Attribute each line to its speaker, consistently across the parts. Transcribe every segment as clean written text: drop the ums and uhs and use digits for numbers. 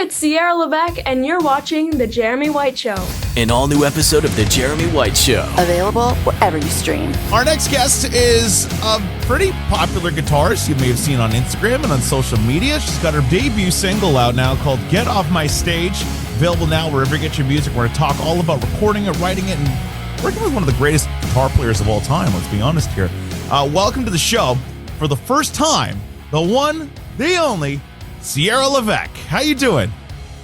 Speaker 1: it's Sierra Levesque, and you're watching The Jeremy White Show.
Speaker 2: An all-new episode of The Jeremy White Show.
Speaker 3: Available wherever you stream.
Speaker 4: Our next guest is a pretty popular guitarist you may have seen on Instagram and on social media. She's got her debut single out now called Get Off My Stage. Available now wherever you get your music. We're going to talk all about recording it, writing it, and working with one of the greatest guitar players of all time, let's be honest here. Welcome to the show. For the first time, the one, the only, Sierra Levesque. How you doing?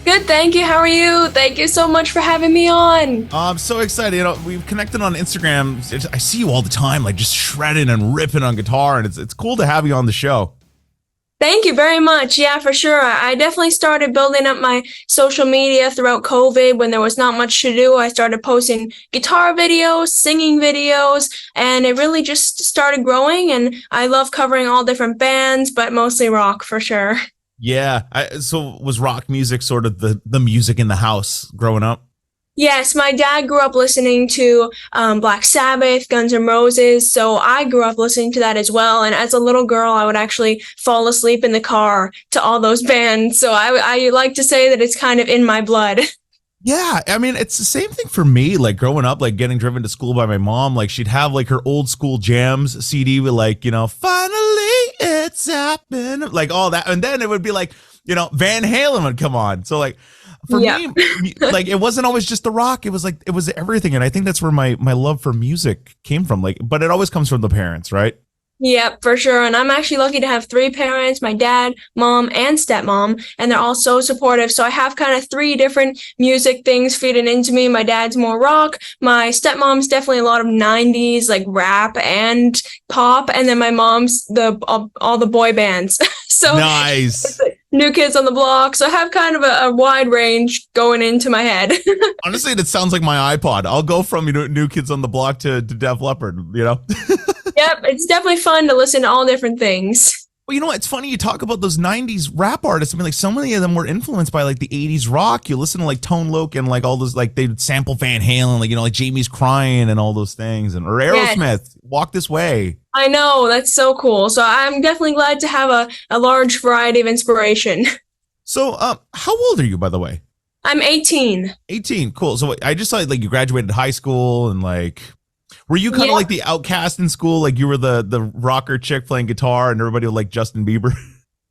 Speaker 1: Good, thank you. How are you? Thank you so much for having me on.
Speaker 4: I'm so excited. You know, we've connected on Instagram. I see you all the time, like just shredding and ripping on guitar, and it's cool to have you on the show.
Speaker 1: Thank you very much. Yeah, for sure. I definitely started building up my social media throughout COVID when there was not much to do. I started posting guitar videos, singing videos, and it really just started growing. And I love covering all different bands, but mostly rock for sure.
Speaker 4: Yeah. So was rock music sort of the music in the house growing up?
Speaker 1: Yes, my dad grew up listening to Black Sabbath, Guns N' Roses, so I grew up listening to that as well. And as a little girl, I would actually fall asleep in the car to all those bands. So I like to say that it's kind of in my blood.
Speaker 4: Yeah, I mean, it's the same thing for me, like growing up, like getting driven to school by my mom. Like she'd have like her old school jams CD with like, you know, finally it's happened, like all that. And then it would be like, you know, Van Halen would come on. So like, for me, like it wasn't always just the rock. It was like, it was everything. And I think that's where my love for music came from. Like, but it always comes from the parents, right?
Speaker 1: Yep, for sure. And I'm actually lucky to have three parents, my dad, mom, and stepmom, and they're all so supportive. So I have kind of three different music things feeding into me. My dad's more rock. My stepmom's definitely a lot of 90s, like rap and pop. And then my mom's all the boy bands. So
Speaker 4: nice.
Speaker 1: New Kids on the Block. So I have kind of a wide range going into my head.
Speaker 4: Honestly, that sounds like my iPod. I'll go from, you know, New Kids on the Block to Def Leppard, you know?
Speaker 1: Yep, it's definitely fun to listen to all different things.
Speaker 4: Well, you know what? It's funny you talk about those 90s rap artists. I mean, like so many of them were influenced by like the 80s rock. You listen to like Tone Loc and like all those, like they'd sample Van Halen, like, you know, like Jamie's Crying and all those things. And or Aerosmith, yes. Walk This Way.
Speaker 1: I know, that's so cool. So I'm definitely glad to have a large variety of inspiration.
Speaker 4: So how old are you, by the way?
Speaker 1: I'm 18.
Speaker 4: 18, cool. So I just saw like you graduated high school and like... Were you kind of like the outcast in school? Like you were the rocker chick playing guitar and everybody would like Justin Bieber?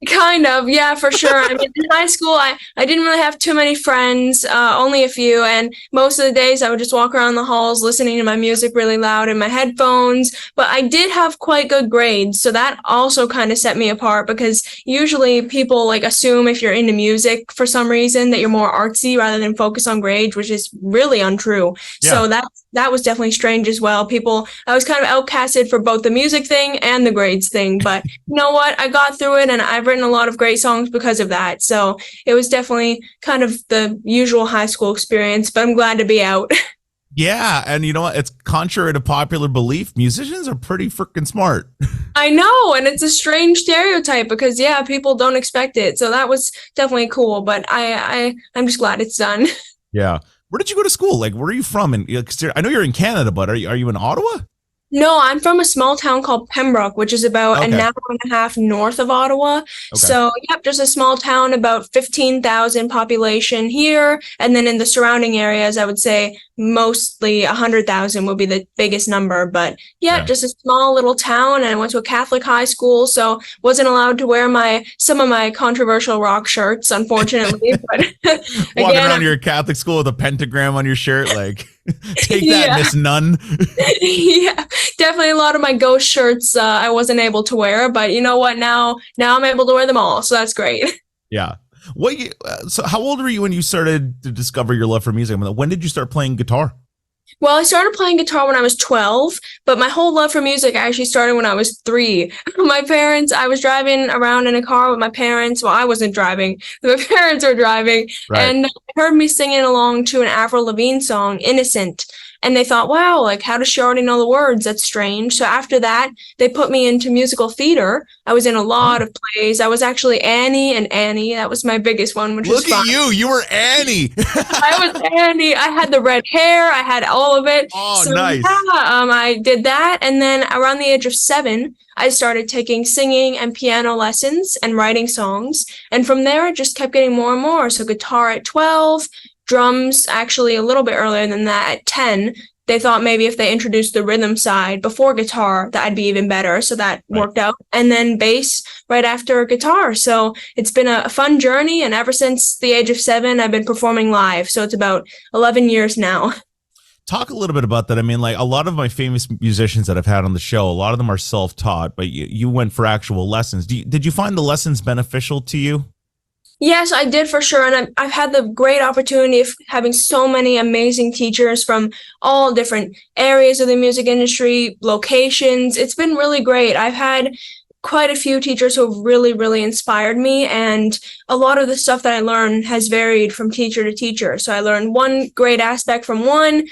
Speaker 1: Kind of, yeah, for sure. I mean, in high school, I didn't really have too many friends, only a few. And most of the days I would just walk around the halls listening to my music really loud in my headphones. But I did have quite good grades. So that also kind of set me apart because usually people like assume if you're into music for some reason that you're more artsy rather than focus on grades, which is really untrue. Yeah. So that was definitely strange as well. I was kind of outcasted for both the music thing and the grades thing. But you know what? I got through it and I've written a lot of great songs because of that. So it was definitely kind of the usual high school experience, but I'm glad to be out.
Speaker 4: Yeah. And you know what? It's contrary to popular belief. Musicians are pretty freaking smart.
Speaker 1: I know. And it's a strange stereotype because, yeah, people don't expect it. So that was definitely cool. But I'm just glad it's done.
Speaker 4: Yeah. Where did you go to school? Like, where are you from? And I know you're in Canada, but are you in Ottawa?
Speaker 1: No, I'm from a small town called Pembroke, which is about an hour and a half north of Ottawa. Okay. So, yep, just a small town, about 15,000 population here. And then in the surrounding areas, I would say mostly 100,000 would be the biggest number. But, yeah, just a small little town. And I went to a Catholic high school, so wasn't allowed to wear some of my controversial rock shirts, unfortunately. But
Speaker 4: walking around your Catholic school with a pentagram on your shirt, like... Take that, Miss Nun.
Speaker 1: Yeah, definitely a lot of my ghost shirts I wasn't able to wear, but you know what? Now I'm able to wear them all, so that's great.
Speaker 4: Yeah. So how old were you when you started to discover your love for music? I mean, when did you start playing guitar?
Speaker 1: Well, I started playing guitar when I was 12, but my whole love for music actually started when I was 3. I was driving around in a car with my parents. Well, I wasn't driving. My parents were driving. Right. And they heard me singing along to an Avril Lavigne song, Innocent. and they thought, wow, like, how does she already know the words? That's strange. So after that, they put me into musical theater. I was in a lot of plays. I was actually Annie and Annie. That was my biggest one, which was fun.
Speaker 4: Look at you. You were Annie.
Speaker 1: I was Annie. I had the red hair. I had all of it.
Speaker 4: Oh,
Speaker 1: so,
Speaker 4: nice.
Speaker 1: Yeah, I did that. And then around the age of 7, I started taking singing and piano lessons and writing songs. And from there, it just kept getting more and more. So guitar at 12, drums actually a little bit earlier than that at 10. They thought maybe if they introduced the rhythm side before guitar, that'd be even better. So that worked out. And then bass right after guitar. So it's been a fun journey. And ever since the age of 7, I've been performing live. So it's about 11 years now.
Speaker 4: Talk a little bit about that. I mean, like a lot of my famous musicians that I've had on the show, a lot of them are self-taught, but you went for actual lessons. Did you find the lessons beneficial to you?
Speaker 1: Yes, I did for sure. And I've had the great opportunity of having so many amazing teachers from all different areas of the music industry, locations. It's been really great. I've had quite a few teachers who have really, really inspired me. And a lot of the stuff that I learned has varied from teacher to teacher. So I learned one great aspect from one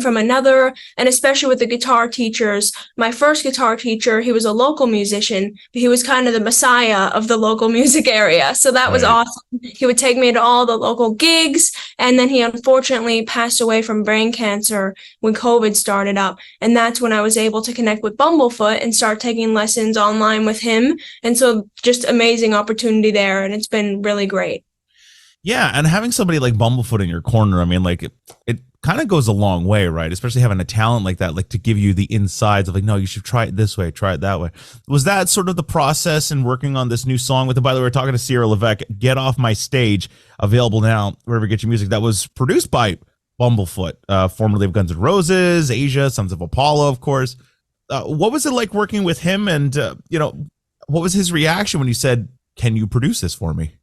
Speaker 1: from another, and especially with the guitar teachers. My first guitar teacher, he was a local musician, but he was kind of the messiah of the local music area. So that was awesome. He would take me to all the local gigs, and then he unfortunately passed away from brain cancer when COVID started up. And that's when I was able to connect with Bumblefoot and start taking lessons online with him. And so just amazing opportunity there, and it's been really great.
Speaker 4: Yeah, and having somebody like Bumblefoot in your corner, I mean, like it kind of goes a long way, right? Especially having a talent like that, like to give you the insides of like, no, you should try it this way, try it that way. Was that sort of the process in working on this new song with, by the way, we're talking to Sierra Levesque, Get Off My Stage, available now wherever you get your music, that was produced by Bumblefoot, formerly of Guns N' Roses, Asia, Sons of Apollo, of course. What was it like working with him? And, what was his reaction when you said, can you produce this for me?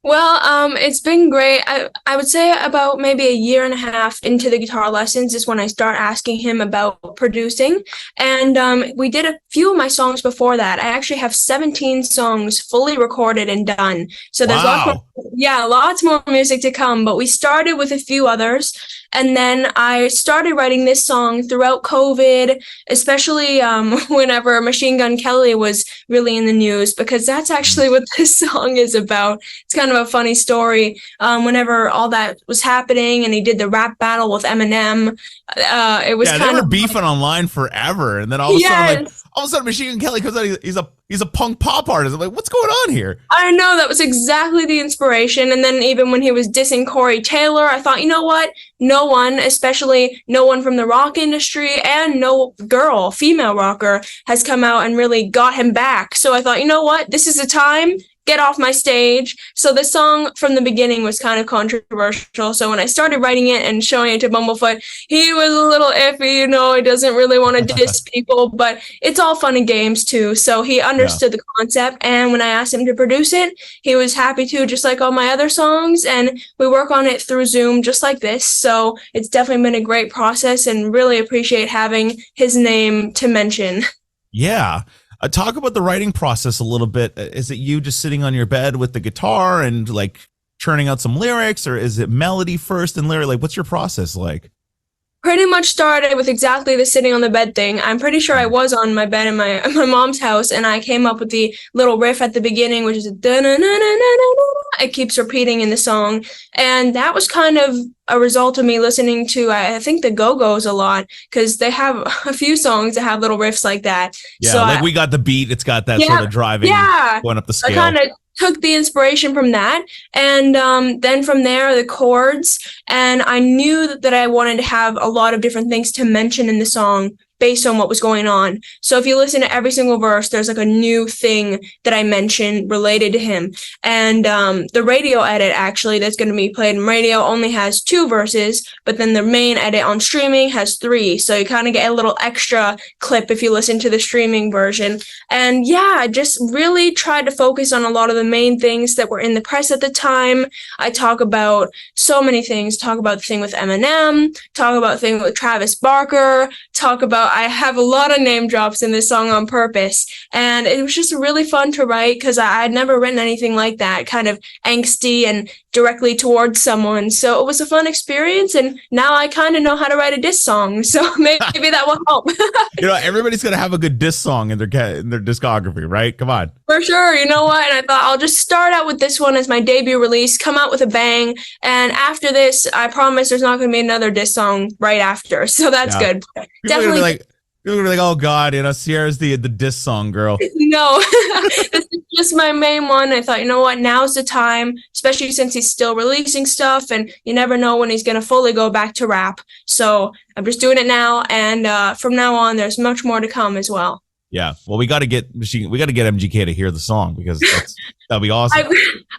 Speaker 1: Well, it's been great. I would say about maybe a year and a half into the guitar lessons is when I start asking him about producing. And we did a few of my songs before that. I actually have 17 songs fully recorded and done. So there's lots more music to come. But we started with a few others. And then I started writing this song throughout COVID, especially whenever Machine Gun Kelly was really in the news, because that's actually what this song is about. It's kind of a funny story. Whenever all that was happening and he did the rap battle with Eminem, it was
Speaker 4: they were beefing online forever. And then all of a sudden Machine Gun Kelly comes out, he's a punk pop artist. I'm like, what's going on here? I
Speaker 1: know, that was exactly the inspiration. And then even when he was dissing Corey Taylor, I thought, you know what? No one, especially no one from the rock industry and no girl, female rocker, has come out and really got him back. So I thought, you know what? This is the time. Get Off My Stage. So the song from the beginning was kind of controversial. So when I started writing it and showing it to Bumblefoot, he was a little iffy, he doesn't really want to diss people, but it's all fun and games too. So he understood the concept. And when I asked him to produce it, he was happy to, just like all my other songs. And we work on it through Zoom, just like this. So it's definitely been a great process and really appreciate having his name to mention.
Speaker 4: Yeah. Talk about the writing process a little bit. Is it you just sitting on your bed with the guitar and like churning out some lyrics, or is it melody first and lyric? Like, what's your process like?
Speaker 1: Pretty much started with exactly the sitting on the bed thing. I'm pretty sure I was on my bed in my mom's house, and I came up with the little riff at the beginning, which is it keeps repeating in the song. And that was kind of a result of me listening to, I think, the Go-Go's a lot, because they have a few songs that have little riffs like that.
Speaker 4: Yeah,
Speaker 1: so
Speaker 4: like We Got the Beat. It's got that sort of driving, going up the scale.
Speaker 1: I kind of took the inspiration from that, and then from there the chords, and I knew that I wanted to have a lot of different things to mention in the song based on what was going on. So if you listen to every single verse, there's like a new thing that I mentioned related to him. And the radio edit, actually, that's going to be played in radio only has 2 verses, but then the main edit on streaming has 3. So you kind of get a little extra clip if you listen to the streaming version. And yeah, I just really tried to focus on a lot of the main things that were in the press at the time. I talk about so many things. Talk about the thing with Eminem, talk about the thing with Travis Barker, talk about I have a lot of name drops in this song on purpose. And it was just really fun to write because I'd never written anything like that, kind of angsty and directly towards someone. So it was a fun experience. And now I kind of know how to write a diss song. So maybe that will help.
Speaker 4: Everybody's going to have a good diss song in their discography, right? Come on.
Speaker 1: For sure. You know what? And I thought I'll just start out with this one as my debut release, come out with a bang. And after this, I promise there's not going to be another diss song right after. So that's good. Definitely.
Speaker 4: People are gonna be like, oh God, Sierra's the diss song girl.
Speaker 1: No, this is just my main one. I thought, you know what, now's the time, especially since he's still releasing stuff and you never know when he's going to fully go back to rap. So I'm just doing it now. And from now on, there's much more to come as well.
Speaker 4: Yeah. Well, we got to get MGK to hear the song because that'll be awesome.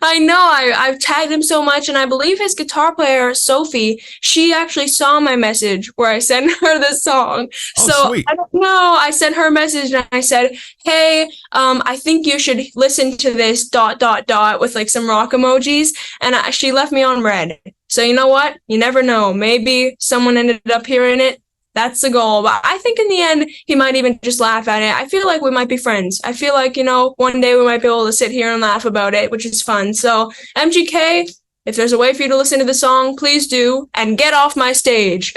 Speaker 1: I know. I've tagged him so much, and I believe his guitar player, Sophie, she actually saw my message where I sent her the song.
Speaker 4: Oh,
Speaker 1: so
Speaker 4: sweet.
Speaker 1: I don't know. I sent her a message and I said, hey, I think you should listen to this ... with like some rock emojis. And she left me on red. So you know what? You never know. Maybe someone ended up hearing it. That's the goal. But I think in the end, he might even just laugh at it. I feel like we might be friends. I feel like, one day we might be able to sit here and laugh about it, which is fun. So MGK, if there's a way for you to listen to the song, please do. And get off my stage.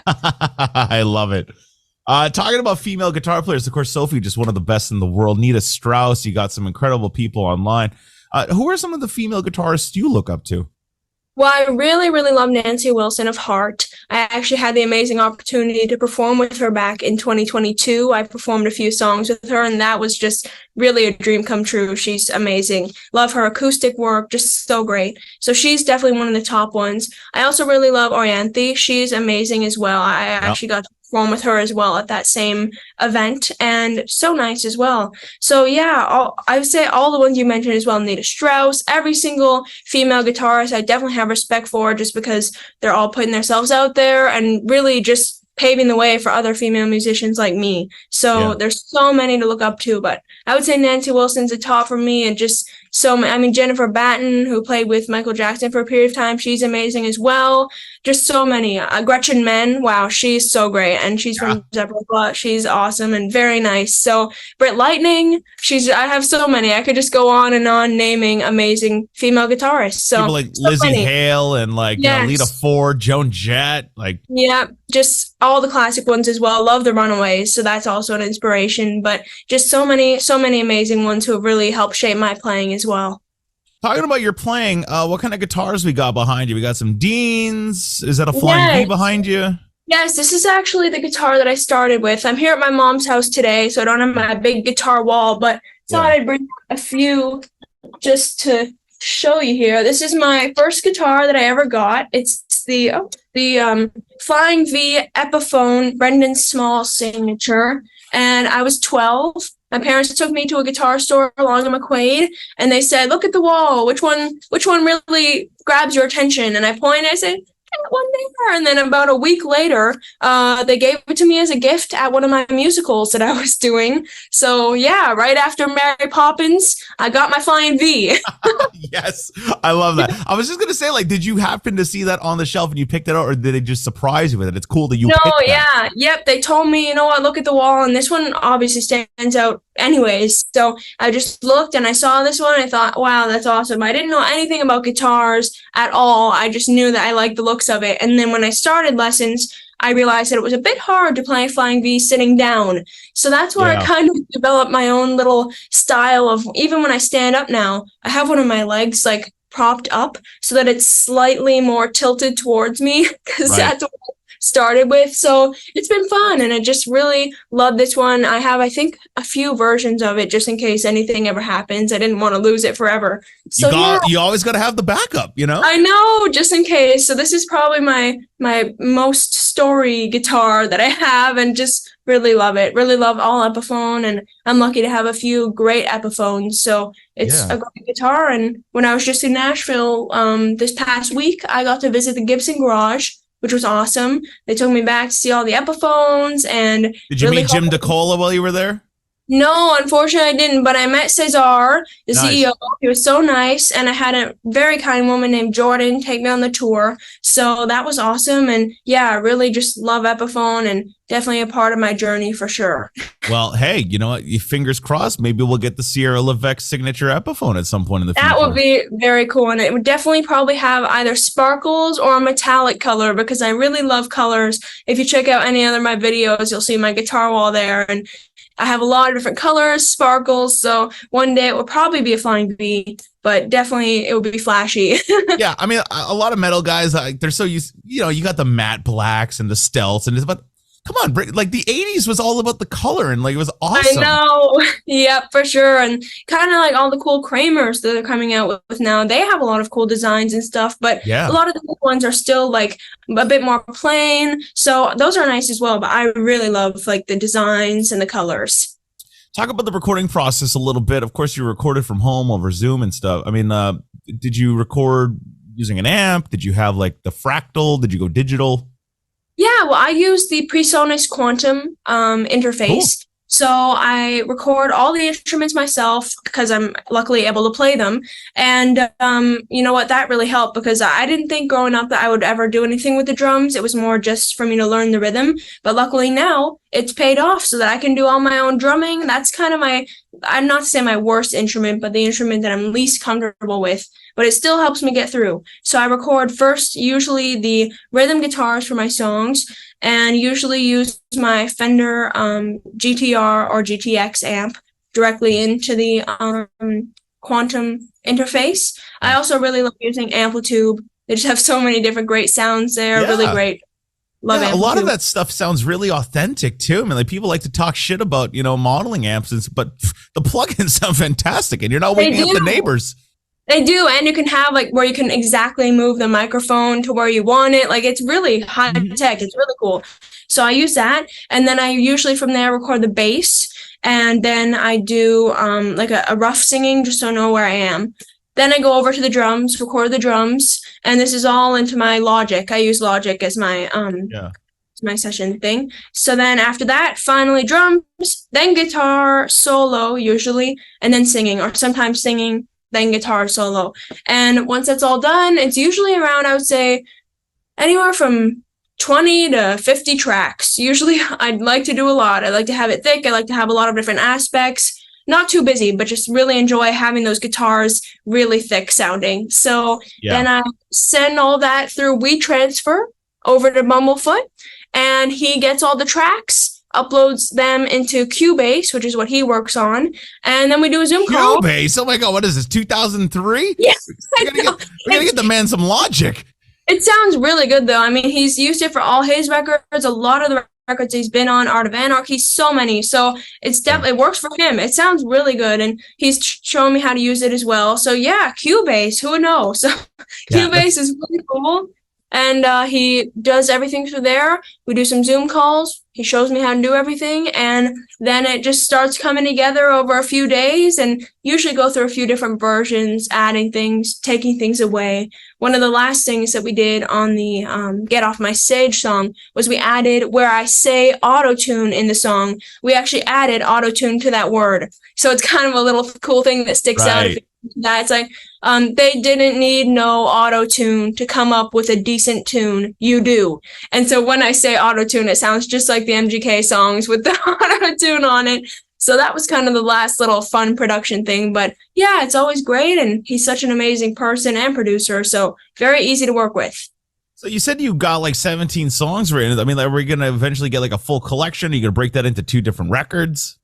Speaker 4: I love it. Talking about female guitar players, of course, Sophie, just one of the best in the world. Nita Strauss, you got some incredible people online. Who are some of the female guitarists you look up to?
Speaker 1: Well, I really, really love Nancy Wilson of Heart. I actually had the amazing opportunity to perform with her back in 2022. I performed a few songs with her, and that was just really a dream come true. She's amazing. Love her acoustic work, just so great. So she's definitely one of the top ones. I also really love Orianthi. She's amazing as well. I actually got to perform with her as well at that same event, and so nice as well. So yeah, I would say all the ones you mentioned as well. Nita Strauss, every single female guitarist I definitely have respect for, just because they're all putting themselves out there and really just paving the way for other female musicians like me. So there's so many to look up to, but I would say Nancy Wilson's the top for me, and just so many. I mean, Jennifer Batten, who played with Michael Jackson for a period of time, she's amazing as well. Just so many. Gretchen Menn, wow, she's so great, and she's from Zeppelin. She's awesome and very nice. So Britt Lightning, I have so many. I could just go on and on naming amazing female guitarists. So
Speaker 4: people like Lizzie Hale and Lita Ford, Joan Jett,
Speaker 1: just all the classic ones as well. Love the Runaways, so that's also an inspiration. But just so many amazing ones who have really helped shape my playing as well.
Speaker 4: Talking about your playing, what kind of guitars we got behind you? We got some Deans. Is that a Flying V behind you?
Speaker 1: Yes, this is actually the guitar that I started with. I'm here at my mom's house today, so I don't have my big guitar wall, but thought I'd bring a few just to show you here. This is my first guitar that I ever got. It's the Flying V Epiphone Brendan Small signature, and I was 12. My parents took me to a guitar store along in McQuaid, and they said, look at the wall. Which one really grabs your attention? And I pointed, I said, that one there. And then about a week later, they gave it to me as a gift at one of my musicals that I was doing. So yeah, right after Mary Poppins, I got my Flying V.
Speaker 4: Yes, I love that. I was just going to say, did you happen to see that on the shelf and you picked it up, or did it just surprise you with it? It's cool that you picked that.
Speaker 1: Yep. They told me, you know what, look at the wall, and this one obviously stands out anyways. So I just looked and I saw this one and I thought, wow, that's awesome. I didn't know anything about guitars at all. I just knew that I liked the looks of it. And then when I started lessons, I realized that it was a bit hard to play Flying V sitting down. So that's where I kind of developed my own little style of, even when I stand up now, I have one of my legs propped up so that it's slightly more tilted towards me, because that's what I started with. So it's been fun, and I just really love this one. I have, I think, a few versions of it just in case anything ever happens. I didn't want to lose it forever. So
Speaker 4: you always got to have the backup,
Speaker 1: I know, just in case. So this is probably my most story guitar that I have, and just really love it. Really love all Epiphone, and I'm lucky to have a few great Epiphones. So it's a great guitar. And when I was just in Nashville this past week, I got to visit the Gibson Garage, which was awesome. They took me back to see all the Epiphones. And
Speaker 4: did you meet Jim DeCola while you were there?
Speaker 1: No, unfortunately I didn't, but I met Cesar, the
Speaker 4: Nice.
Speaker 1: CEO. He was so nice, and I had a very kind woman named Jordan take me on the tour. So that was awesome, and yeah, I really just love Epiphone and definitely a part of my journey for sure.
Speaker 4: Well, hey, you know what? Fingers crossed. Maybe we'll get the Sierra Levesque signature Epiphone at some point in the future.
Speaker 1: That would be very cool, and it would definitely probably have either sparkles or a metallic color because I really love colors. If you check out any other of my videos, you'll see my guitar wall there, and I have a lot of different colors, sparkles, so one day it will probably be a flying V, but definitely it would be flashy.
Speaker 4: Yeah, I mean, a lot of metal guys, they're so used, you got the matte blacks and the stealths, and it's about, come on, like the 80s was all about the color, and like it was awesome.
Speaker 1: I know. Yep, for sure. And kind of like all the cool Kramers that are coming out with now, they have a lot of cool designs and stuff, but
Speaker 4: Yeah.
Speaker 1: a lot of the cool ones are still like a bit more plain. So those are nice as well, but I really love like the designs and the colors.
Speaker 4: Talk about the recording process a little bit. Of course, you recorded from home over Zoom and stuff. I mean, did you record using an amp? Did you have like the Fractal? Did you go digital?
Speaker 1: Yeah, well, I use the PreSonus Quantum interface.
Speaker 4: Cool.
Speaker 1: So I record all the instruments myself because I'm luckily able to play them. And you know what? That really helped because I didn't think growing up that I would ever do anything with the drums. It was more just for me to learn the rhythm. But luckily now it's paid off so that I can do all my own drumming. That's kind of I'm not to say my worst instrument, but the instrument that I'm least comfortable with. But it still helps me get through. So I record first usually the rhythm guitars for my songs and usually use my Fender GTR or GTX amp directly into the Quantum interface. I also really love using Amplitude. They just have so many different great sounds there.
Speaker 4: Yeah.
Speaker 1: Really great. Love
Speaker 4: Yeah, a lot of
Speaker 1: Amplitude.
Speaker 4: that stuff sounds really authentic too. I mean, like people like to talk shit about, modeling amps, but the plugins sound fantastic and you're not waking up the neighbors.
Speaker 1: They do, and you can have like where you can exactly move the microphone to where you want it. Like it's really high tech. It's really cool. So I use that, and then I usually from there record the bass, and then I do like a rough singing just so I know where I am. Then I go over to the drums, record the drums, and this is all into my Logic. I use Logic as my my session thing. So then after that, finally drums, then guitar solo usually, and then singing, or sometimes singing, then guitar solo. And once that's all done, it's usually around, I would say, anywhere from 20 to 50 tracks. Usually I'd like to do a lot. I like to have it thick. I like to have a lot of different aspects. Not too busy, but just really enjoy having those guitars really thick sounding. So then I send all that through WeTransfer over to Bumblefoot, and he gets all the tracks, uploads them into Cubase, which is what he works on, and then we do a Zoom call.
Speaker 4: Cubase? Oh my God, what is this, 2003?
Speaker 1: Yeah,
Speaker 4: We gotta get the man some Logic.
Speaker 1: It sounds really good though. I mean, he's used it for all his records, a lot of the records he's been on, Art of Anarchy, so many. So it's definitely, it works for him. It sounds really good, and he's showing me how to use it as well. So yeah, Cubase, who would know? So Cubase is really cool. And he does everything through there. We do some Zoom calls. He shows me how to do everything. And then it just starts coming together over a few days, and usually go through a few different versions, adding things, taking things away. One of the last things that we did on the Get Off My Stage song was we added where I say auto-tune in the song. We actually added auto-tune to that word. So it's kind of a little cool thing that sticks out. It's like, they didn't need no auto-tune to come up with a decent tune. You do. And so when I say auto-tune, it sounds just like the MGK songs with the auto-tune on it. So that was kind of the last little fun production thing. But yeah, it's always great. And he's such an amazing person and producer. So very easy to work with.
Speaker 4: So you said you got like 17 songs written. I mean, are we going to eventually get like a full collection? Are you going to break that into 2 different records?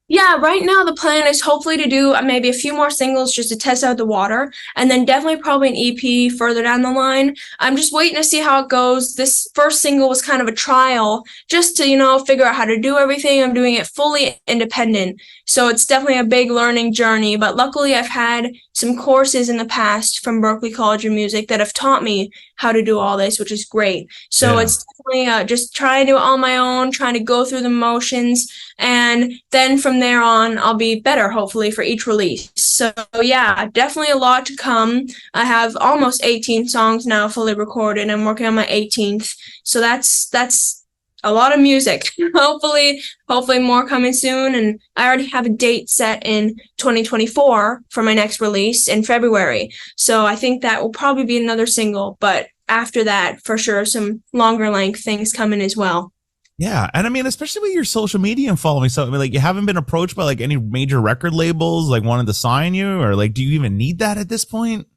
Speaker 1: Yeah, right now the plan is hopefully to do maybe a few more singles just to test out the water, and then definitely probably an EP further down the line. I'm just waiting to see how it goes. This first single was kind of a trial just to, figure out how to do everything. I'm doing it fully independent. So it's definitely a big learning journey, but luckily I've had some courses in the past from Berklee College of Music that have taught me how to do all this, which is great. So it's definitely just trying to do it on my own, trying to go through the motions, and then from there on, I'll be better, hopefully, for each release. So yeah, definitely a lot to come. I have almost 18 songs now fully recorded. I'm working on my 18th. So that's a lot of music. Hopefully more coming soon. And I already have a date set in 2024 for my next release in February. So I think that will probably be another single. But after that, for sure, some longer length things coming as well.
Speaker 4: Yeah, and I mean, especially with your social media and following, so I mean, like, you haven't been approached by like any major record labels like wanting to sign you, or like, do you even need that at this point?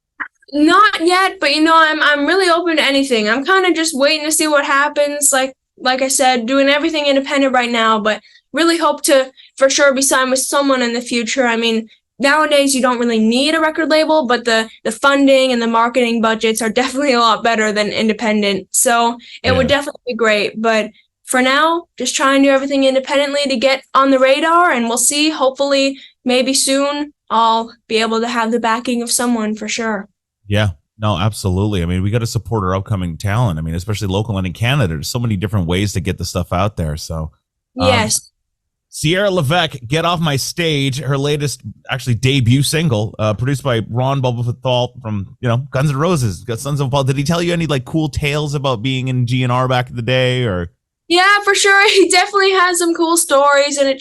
Speaker 1: Not yet, but I'm really open to anything. I'm kind of just waiting to see what happens. Like I said, doing everything independent right now, but really hope to for sure be signed with someone in the future. I mean, nowadays you don't really need a record label, but the funding and the marketing budgets are definitely a lot better than independent. So it would definitely be great, but for now, just try and do everything independently to get on the radar, and we'll see. Hopefully, maybe soon, I'll be able to have the backing of someone for sure.
Speaker 4: Yeah, no, absolutely. I mean, we got to support our upcoming talent. I mean, especially local and in Canada. There's so many different ways to get the stuff out there. So,
Speaker 1: Yes.
Speaker 4: Sierra Levesque, Get Off My Stage, her latest, actually debut single, produced by Ron Bumblefoot from, Guns N' Roses, got Sons of Paul. Did he tell you any like cool tales about being in GNR back in the day, or?
Speaker 1: Yeah, for sure. He definitely has some cool stories, and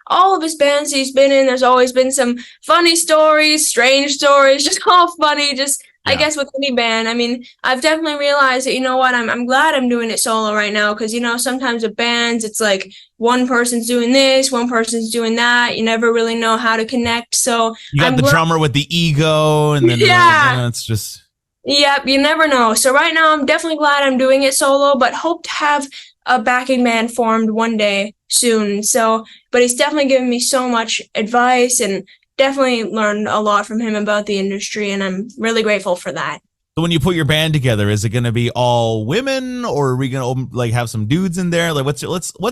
Speaker 1: all of his bands he's been in, there's always been some funny stories, strange stories, just all funny, I guess with any band. I mean, I've definitely realized that, I'm glad I'm doing it solo right now, because, sometimes with bands, it's like one person's doing this, one person's doing that. You never really know how to connect. So
Speaker 4: you got the drummer with the ego, and then it's just.
Speaker 1: Yep, you never know. So right now, I'm definitely glad I'm doing it solo, but hope to have a backing band formed one day soon. So, but he's definitely given me so much advice, and definitely learned a lot from him about the industry, and I'm really grateful for that.
Speaker 4: So when you put your band together, is it going to be all women, or are we going to like have some dudes in there? Like, what's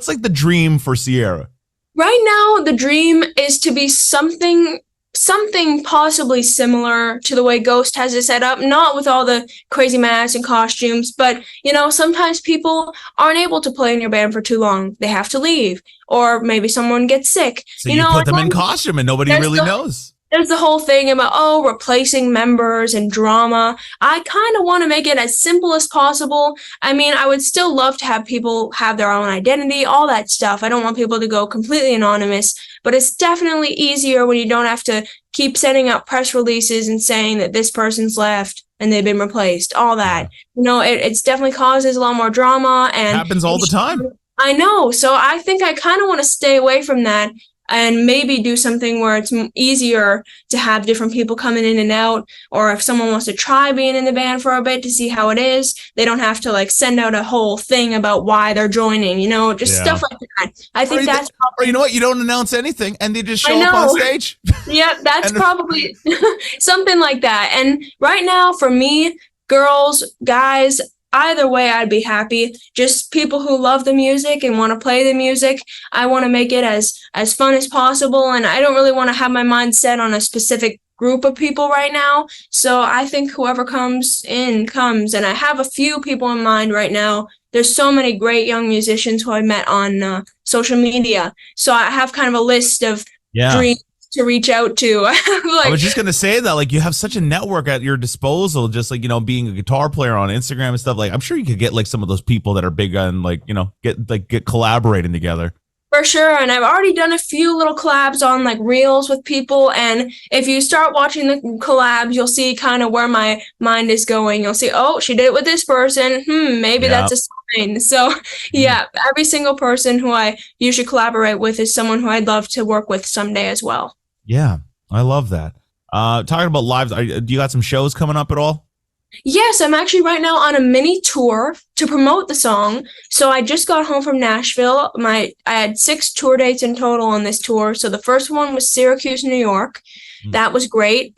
Speaker 4: like the dream for Sierra?
Speaker 1: Right now, the dream is to be something possibly similar to the way Ghost has it set up, not with all the crazy masks and costumes, but, sometimes people aren't able to play in your band for too long. They have to leave, or maybe someone gets sick.
Speaker 4: So you put them in costume and nobody really knows.
Speaker 1: There's the whole thing about, replacing members and drama. I kind of want to make it as simple as possible. I mean, I would still love to have people have their own identity, all that stuff. I don't want people to go completely anonymous, but it's definitely easier when you don't have to keep sending out press releases and saying that this person's left and they've been replaced, all that. It's definitely causes a lot more drama. And
Speaker 4: happens all the time.
Speaker 1: I know. So I think I kind of want to stay away from that, and maybe do something where it's easier to have different people coming in and out, or if someone wants to try being in the band for a bit to see how it is, they don't have to like send out a whole thing about why they're joining, stuff like that. I think that's probably,
Speaker 4: or you know what, you don't announce anything and they just show up on stage.
Speaker 1: Yeah, that's probably something like that. And right now, for me, girls, guys, either way, I'd be happy. Just people who love the music and want to play the music. I want to make it as fun as possible, and I don't really want to have my mind set on a specific group of people right now. So I think whoever comes in comes, and I have a few people in mind right now. There's so many great young musicians who I met on social media. So I have kind of a list of dreams to reach out to.
Speaker 4: I was just gonna say that, like, you have such a network at your disposal, just like, being a guitar player on Instagram and stuff. Like, I'm sure you could get like some of those people that are big on like, get collaborating together.
Speaker 1: For sure, and I've already done a few little collabs on like reels with people, and if you start watching the collabs, you'll see kind of where my mind is going. You'll see, oh, she did it with this person. Maybe that's a sign. So every single person who I usually collaborate with is someone who I'd love to work with someday as well.
Speaker 4: Yeah, I love that. Talking about lives, do you got some shows coming up at all?
Speaker 1: Yes, I'm actually right now on a mini tour to promote the song. So I just got home from Nashville. I had 6 tour dates in total on this tour. So the first one was Syracuse, New York. That was great,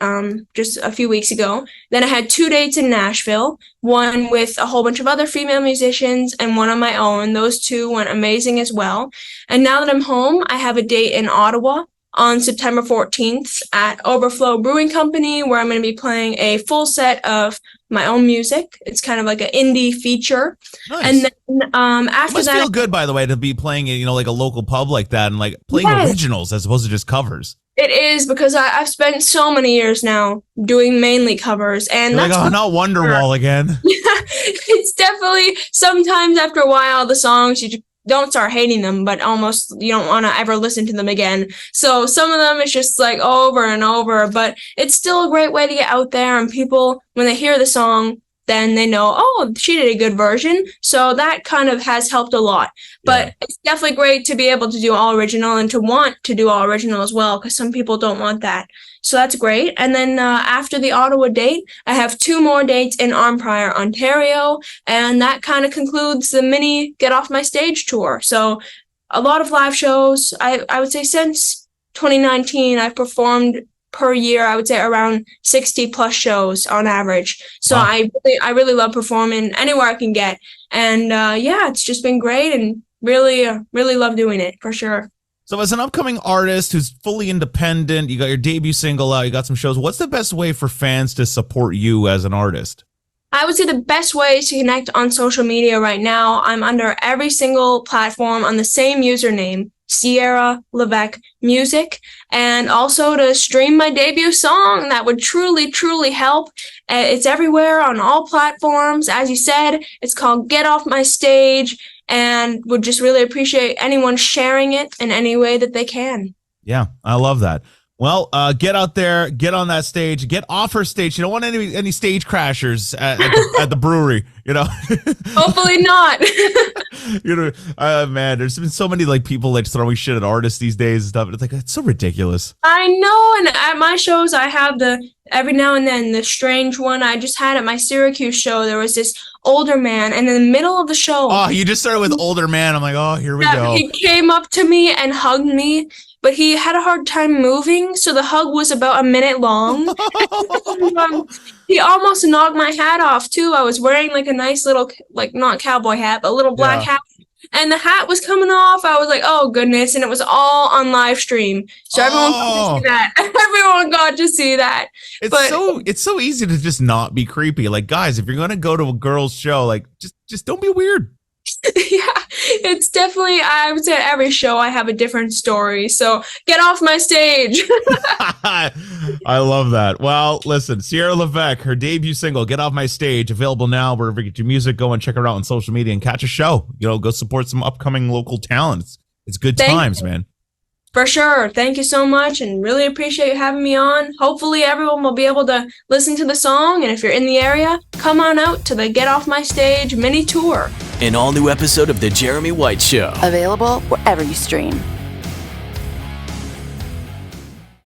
Speaker 1: just a few weeks ago. Then I had 2 dates in Nashville, one with a whole bunch of other female musicians and one on my own. Those 2 went amazing as well. And now that I'm home, I have a date in Ottawa on September 14th at Overflow Brewing Company, where I'm going to be playing a full set of my own music. It's kind of like an indie feature. Nice. And then after
Speaker 4: it must feel good, by the way, to be playing like a local pub like that and like playing originals as opposed to just covers.
Speaker 1: It is, because I've spent so many years now doing mainly covers, and
Speaker 4: you're like, not Wonderwall again.
Speaker 1: It's definitely, sometimes after a while, the songs don't start hating them, but almost you don't want to ever listen to them again. So some of them it's just like over and over, but it's still a great way to get out there, and people, when they hear the song, then they know, oh, she did a good version. So that kind of has helped a lot. But it's definitely great to be able to do all original and to want to do all original as well, because some people don't want that. So that's great. And then after the Ottawa date, I have 2 more dates in Arnprior, Ontario, and that kind of concludes the mini Get Off My Stage tour. So a lot of live shows. I would say since 2019, I've performed per year, I would say around 60 plus shows on average. So
Speaker 4: Wow.
Speaker 1: I really love performing anywhere I can get. And it's just been great, and really love doing it for sure.
Speaker 4: So as an upcoming artist who's fully independent, you got your debut single out, you got some shows. What's the best way for fans to support you as an artist?
Speaker 1: I would say the best way is to connect on social media right now. I'm under every single platform on the same username, Sierra Levesque Music, and also to stream my debut song. That would truly help. It's everywhere on all platforms. As you said, it's called Get Off My Stage, and would just really appreciate anyone sharing it in any way that they can.
Speaker 4: Yeah, I love that. Well, get out there, get on that stage, get off her stage. You don't want any stage crashers at the brewery, you know.
Speaker 1: Hopefully not.
Speaker 4: You know, man, there's been so many like people like throwing shit at artists these days and stuff. It's like, it's so ridiculous.
Speaker 1: I know, and at my shows, I have every now and then the strange one. I just had at my Syracuse show, there was this older man, and in the middle of the show,
Speaker 4: Oh, you just started with older man. I'm like, oh, here we go.
Speaker 1: he came up to me and hugged me, but he had a hard time moving, so the hug was about a minute long. He almost knocked my hat off too. I was wearing like a nice little, like not cowboy hat, but a little black hat. And the hat was coming off. I was like, oh goodness. And it was all on live stream. So everyone got to see that. Everyone got to see that.
Speaker 4: It's so easy to just not be creepy. Like, guys, if you're gonna go to a girl's show, like just don't be weird.
Speaker 1: Yeah, it's definitely, I would say at every show I have a different story. So get off my stage.
Speaker 4: I love that. Well, listen, Sierra Levesque, her debut single, Get Off My Stage, available now wherever you get your music. Go and check her out on social media and catch a show. You know, go support some upcoming local talents. It's good times, man.
Speaker 1: For sure. Thank you so much, and really appreciate you having me on. Hopefully everyone will be able to listen to the song, and if you're in the area, come on out to the Get Off My Stage mini tour.
Speaker 2: An all-new episode of The Jeremy White Show.
Speaker 3: Available wherever you stream.